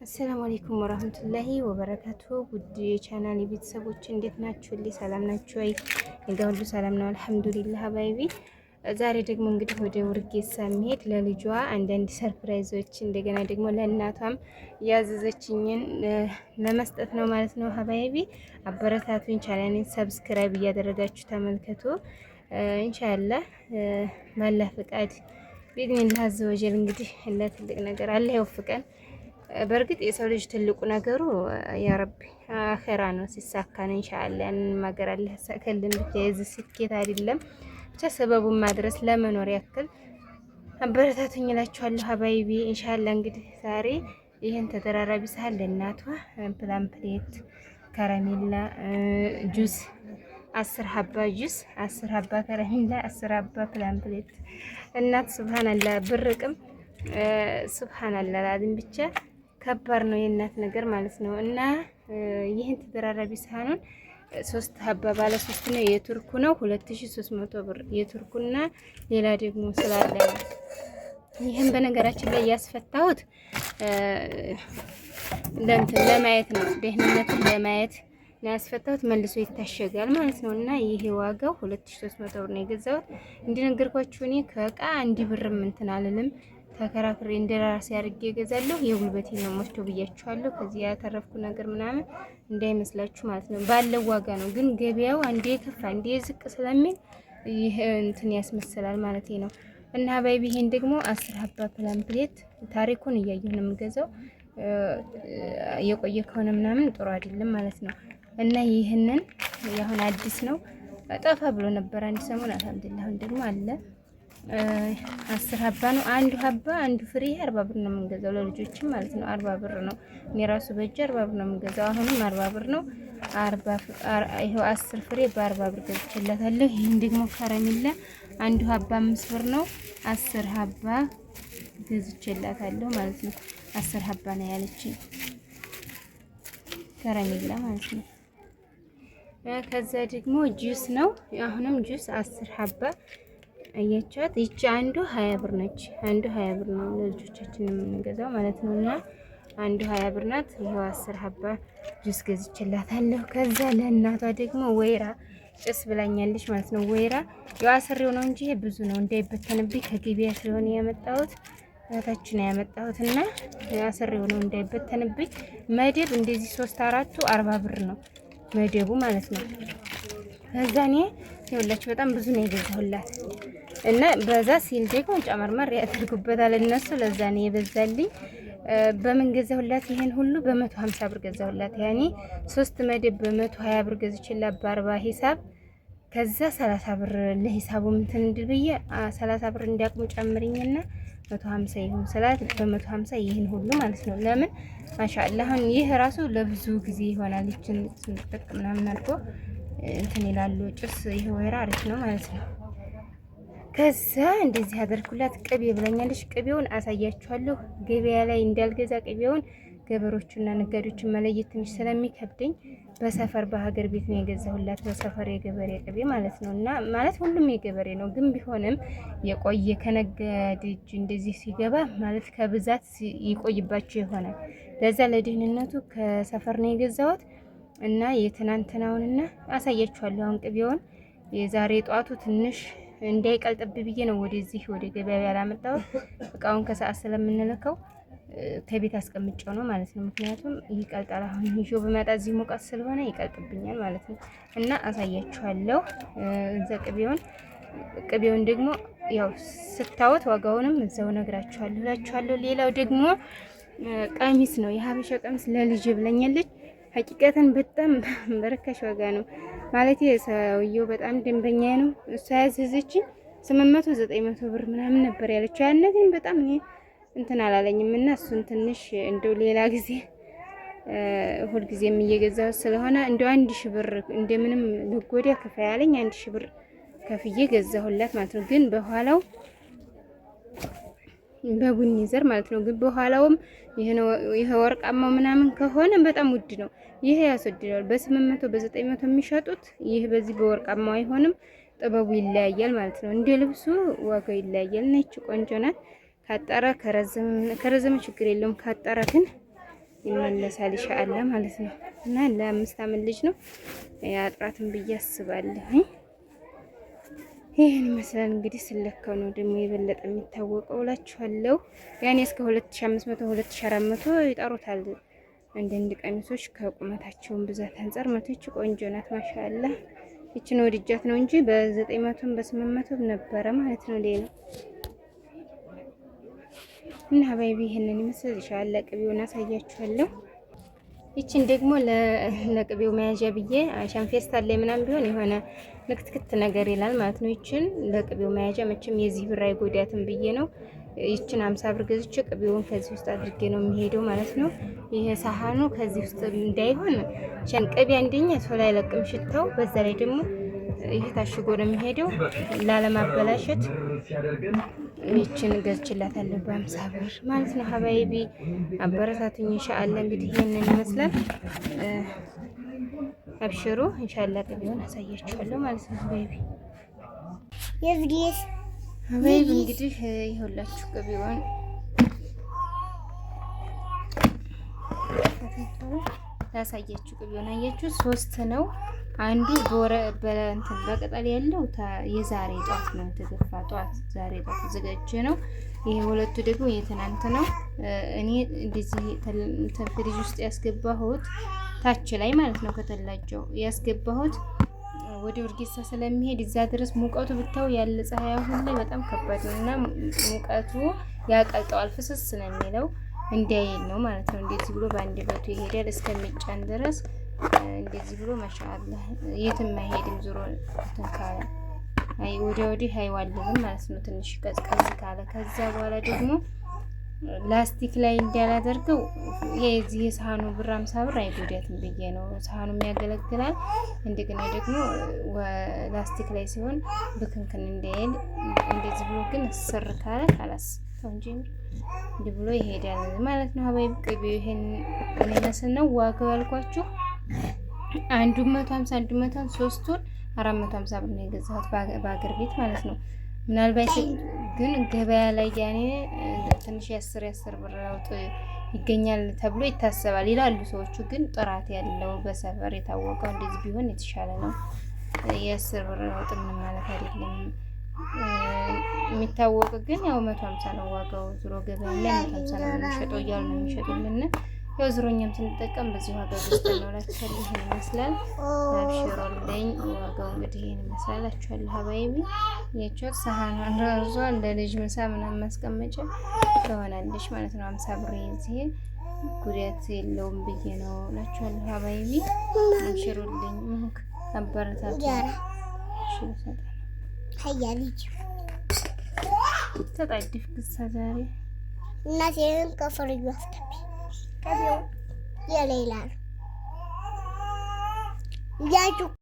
አሰላሙ አለይኩም ወራህመቱላሂ ወበረካቱ። ውድ ቻናል ቤተሰቦች እንዴት ናችሁልኝ? ሰላም ናችሁ ወይ? እኔ ጋር ሁሉ ሰላም ነው አልሐምዱሊላህ። ሀባይቢ ዛሬ ደግሞ እንግዲህ ወደ ውርጌሳ መሄድ ለልጇ አንዳንድ ሰርፕራይዞች እንደገና ደግሞ ለእናቷም ያዘዘችኝን ለመስጠት ነው ማለት ነው። ሀባይቢ አበረታቱኝ። ቻናሌን ሰብስክራይብ እያደረጋችሁ ተመልከቱ። ኢንሻአላህ ባላህ ፍቃድ ቢድኒላህ አዘወጀል እንግዲህ ለትልቅ ነገር አላህ ይወፍቀን። በእርግጥ የሰው ልጅ ትልቁ ነገሩ ያ ረቢ አኺራ ነው፣ ሲሳካ ነው ኢንሻአላህ። ያንን ማገር አለ ሰከልን ብቻ የዚህ ስኬት አይደለም ብቻ ሰበቡን ማድረስ ለመኖር ያክል አበረታቱኝ እላችኋለሁ ሀባይቢ። ኢንሻአላህ እንግዲህ ዛሬ ይሄን ተደራራቢ ሳህን ለእናቷ ፕላን ፕሌት፣ ከረሜላ፣ ጁስ 10 ሀባ ጁስ፣ 10 ሀባ ከረሜላ፣ 10 ሀባ ፕላን ፕሌት። እናት ሱብሃንአላህ ብርቅም ሱብሃንአላህ ላዚም ብቻ ከባድ ነው የእናት ነገር ማለት ነው። እና ይህን ተደራራቢ ሳህኑን 3 ሀባ ባለ 3 ነው። የቱርኩ ነው 2300 ብር የቱርኩና ሌላ ደግሞ ስላለ ይህን በነገራችን ላይ ያስፈታሁት ለማየት ነው፣ ደህንነቱን ለማየት ነው ያስፈታሁት። መልሶ ይታሸጋል ማለት ነው። እና ይሄ ዋጋው 2300 ብር ነው የገዛሁት። እንደነገርኳችሁ እኔ ከእቃ አንድ ብርም እንትን አልልም፣ ተከራክሬ እንደራሴ አድርጌ እገዛለሁ። የጉልበቴ ነው ወስዶ ብያችኋለሁ። ከዚህ ያተረፍኩ ነገር ምናምን እንዳይመስላችሁ ማለት ነው። ባለው ዋጋ ነው፣ ግን ገበያው አንዴ ከፍ አንዴ ዝቅ ስለሚል ይሄ እንትን ያስመስላል ማለት ነው። እና ባይቢ ይሄን ደግሞ 10 ሀባ ፕላን ፕሌት ታሪኩን እያየሁ ነው የምገዛው። የቆየ ከሆነ ምናምን ጥሩ አይደለም ማለት ነው። እና ይህንን ያሁን አዲስ ነው፣ ጠፋ ብሎ ነበር አንድ ሰሞን። አልሐምዱሊላህ አሁን ደግሞ አለ። 10 ሀባ ነው። አንዱ ሀባ አንዱ ፍሬ 40 ብር ነው የምንገዛው ለልጆችም ማለት ነው። 40 ብር ነው። እኔ ራሱ በእጅ 40 ብር ነው የምንገዛው። አሁንም 40 ብር ነው። 40 ይሄው 10 ፍሬ በ40 ብር ገዝቼላታለሁ። ይሄን ደግሞ ከረሜላ አንዱ ሀባ 5 ብር ነው። 10 ሀባ ገዝቼላታለሁ ማለት ነው። 10 ሀባ ነው ያለችኝ ከረሜላ ማለት ነው። ከዛ ደግሞ ጁስ ነው። አሁንም ጁስ 10 ሀባ አያቻት። ይቺ አንዱ 20 ብር ነች። አንዱ 20 ብር ነው ለልጆቻችን የምንገዛው ማለት ነው። እና አንዱ 20 ብር ናት። ይሄው 10 ሀባ ጁስ ገዝቼላታለሁ። ከዛ ለእናቷ ደግሞ ወይራ ጭስ ብላኛለች ማለት ነው። ወይራ ያው አሰሪው ነው እንጂ ብዙ ነው እንዳይበተንብኝ ከገበያ ስለሆነ ያመጣሁት ታችን ያመጣሁት እና አሰሪው ነው እንዳይበተንብኝ። መደብ እንደዚህ 3 4ቱ 40 ብር ነው መደቡ ማለት ነው። ከዛ እኔ ይኸውላችሁ በጣም ብዙ ነው የገዛሁላት እና በዛ ሲል ደግሞ ጨመርመር ያደርጉበታል እነሱ። ለዛ ነው የበዛልኝ። በምን ገዛሁላት? ይሄን ሁሉ በ150 ብር ገዛሁላት። ያኔ 3 መደብ በ120 ብር ገዝቼላት በ40 ሂሳብ። ከዛ 30 ብር ለሂሳቡ እንትን እንድል ብዬ 30 ብር እንዲያቅሙ ጨምሪኝና 150 ይሁን ስላት በ150 ይሄን ሁሉ ማለት ነው። ለምን ማሻአላህ አሁን ይሄ ራሱ ለብዙ ጊዜ ይሆናል። ይችን ስንጥቅ ምናምን አልፎ እንትን ይላሉ። ጭስ ይሄ ወይራ አሪፍ ነው ማለት ነው። ከዛ እንደዚህ አደርኩላት። ቅቤ ብላኛለች። ቅቤውን አሳያችኋለሁ። ገበያ ላይ እንዳልገዛ ቅቤውን ገበሮቹና ነጋዴዎችን መለየት ትንሽ ስለሚከብደኝ በሰፈር በሀገር ቤት ነው የገዛሁላት። በሰፈር የገበሬ ቅቤ ማለት ነው። እና ማለት ሁሉም የገበሬ ነው፣ ግን ቢሆንም የቆየ ከነጋዴ እጅ እንደዚህ ሲገባ ማለት ከብዛት ይቆይባቸው ይሆናል። ለዛ ለደህንነቱ ከሰፈር ነው የገዛሁት። እና የትናንትናውንና አሳያችኋለሁ። አሁን ቅቤውን የዛሬ ጧቱ ትንሽ እንዳይቀልጥብ ብዬ ነው ወደዚህ ወደ ገበያ ያላመጣሁት። እቃውን ከሰዓት ስለምንልከው ከቤት አስቀምጫው ነው ማለት ነው። ምክንያቱም ይቀልጣል። አሁን ይዤው በመጣ እዚህ ሙቀት ስለሆነ ይቀልጥብኛል ማለት ነው። እና አሳያችኋለሁ እዛ ቅቤውን ደግሞ ያው ስታወት ዋጋውንም እዛው ነግራችኋለሁ እላችኋለሁ። ሌላው ደግሞ ቀሚስ ነው፣ የሀበሻ ቀሚስ ለልጅ ብለኛለች። ሀቂቀትን በጣም በርካሽ ዋጋ ነው ማለት ሰውየው በጣም ደንበኛ ነው። እሷ ያዘዘችኝ 800 900 ብር ምናምን ነበር ያለችው። ያን ግን በጣም እኔ እንትን አላለኝም እና እሱን ትንሽ እንደው ሌላ ጊዜ ሁልጊዜም እየገዛሁ ስለሆነ እንደው 1000 ብር እንደምንም ልጎዳ ከፋ ያለኝ 1000 ብር ከፍዬ ገዛሁላት ማለት ነው። ግን በኋላው በቡኒ ዘር ማለት ነው። ግን በኋላውም ይሄ ወርቃማው ምናምን ከሆነ በጣም ውድ ነው። ይሄ ያስወድዳል። በ800 በ900 የሚሸጡት ይሄ በዚህ በወርቃማው አይሆንም። ጥበቡ ይለያያል ማለት ነው። እንደ ልብሱ ዋጋው ይለያያል። ነች ቆንጆ ናት። ካጠረ ከረዘመ ችግር የለውም። ካጠረ ግን ይመለሳል ኢንሻአላህ ማለት ነው። እና ለ5 አመት ልጅ ነው ያጥራትን ብዬ አስባለሁ። ይሄን ይመስላል እንግዲህ ስለካው ነው ደግሞ የበለጠ የሚታወቀው እላችኋለሁ። ያኔ እስከ 2500 2400 ይጠሩታል አንዳንድ ቀሚሶች ከቁመታቸውን ብዛት አንፃር። መቶች ቆንጆ ናት ማሻአላ። ይችን ወድጃት ነው እንጂ በ900 በ800 ነበረ ማለት ነው ሌላ እና ሀባይቢ ይሄንን ይመስል ኢንሻአላህ ቅቤውን አሳያችኋለሁ። ይችን ደግሞ ለቅቤው መያዣ ብዬ አሻን ፌስታል ላይ ምናምን ቢሆን የሆነ ንክትክት ነገር ይላል ማለት ነው። ይችን ለቅቤው መያዣ መቼም የዚህ ብር አይጎዳትም ብዬ ነው ይችን 50 ብር ገዝቼ ቅቤውን ከዚህ ውስጥ አድርጌ ነው የሚሄደው ማለት ነው። ይሄ ሳህኑ ከዚህ ውስጥ እንዳይሆን ሸን ቅቤ አንደኛ ሰው ላይ ለቅም ሽታው፣ በዛ ላይ ደግሞ ይሄ ታሽጎ ነው የሚሄደው ላለማበላሸት ይችን ገዝቼላታለሁ በ50 ብር ማለት ነው። ሀባይቢ አበረታቱኝ ኢንሻአላህ። እንግዲህ ይሄንን ይመስላል። አብሽሩ ኢንሻአላህ ቅቤውን አሳያችኋለሁ ማለት ነው። ሀባይቢ እንግዲህ ይኸውላችሁ ቅቤውን ላሳያችሁ። ቅቤውን አያችሁ 3 ነው። አንዱ በቅጠል ያለው የዛሬ ጧት ነው የተገፋ፣ ጧት ዛሬ ጧት ተዘጋጀ ነው። ይሄ ሁለቱ ደግሞ የትናንት ነው። እኔ እንደዚህ ፍሪጅ ውስጥ ያስገባሁት ታች ላይ ማለት ነው ከተላጀው ያስገባሁት ወደ ወርጌሳ ስለሚሄድ እዛ ድረስ ሙቀቱ ብታው ያለ ፀሐይ አሁን ላይ በጣም ከባድ ነው እና ሙቀቱ ያቀልጠዋል። ፍስስ ነው የሚለው እንዲያይል ነው ማለት ነው። እንደዚህ ብሎ በአንድ በቱ ይሄዳል እስከሚጫን ድረስ እንደዚህ ብሎ ማሻአላህ የትም አይሄድም። ዞሮ ተንካለ አይ ወዲህ አይዋልም ማለት ነው። ትንሽ ቀዝቀዝ ካለ ከዛ በኋላ ደግሞ ላስቲክ ላይ እንዳላደርገው የዚህ የሳህኑ ብር 50 ብር አይጎዳትም ብዬ ነው። ሳህኑም ያገለግላል። እንደገና ደግሞ ላስቲክ ላይ ሲሆን ብክንክን እንዳይል እንደዚህ ብሎ ግን ስር ካለ ካላስ እንጂ እንዲህ ብሎ ይሄዳል ማለት ነው። ሀባይ ቅቤው ይሄን የሚመስል ነው። ዋጋው ያልኳችሁ 150 150 ሶስቱን 450 ብር ነው የገዛሁት በአገር ቤት ማለት ነው። ምናልባት ግን ገበያ ላይ ያኔ ትንሽ 10 ብር ለውጥ ይገኛል ተብሎ ይታሰባል ይላሉ ሰዎቹ። ግን ጥራት ያለው በሰፈር የታወቀው እንደዚህ ቢሆን የተሻለ ነው። የ10 ብር ለውጥ ምን ማለት አይደለም። የሚታወቅ ግን ያው 150 ነው ዋጋው። ዙሮ ገበያ ላይ 150 ነው የሚሸጠው እያሉ ነው የሚሸጡልን። ያው ዙሮኛም ስንጠቀም በዚህ ዋጋ ገዝተን ነው ላችኋለሁ። ይሄን ይመስላል። አብሽሮልኝ ዋጋው እንግዲህ ይሄን ይመስላላችኋለሁ። ሀባይቢ የቾት ሳህኗን ራሷ ለልጅ ምሳ ምናምን ማስቀመጫ ትሆናለች ማለት ነው። 50 ብር እዚህ ጉዳት የለውም ብዬ ነው ላችኋለሁ። ሀባይቢ አብሽሮልኝ ሙክ አበረታቱ። ሀያ ልጅ ተጣድፍ ግሳ ዛሬ እናቴን ከፍርዩ አስገቢ የሌላ ነው ያጁ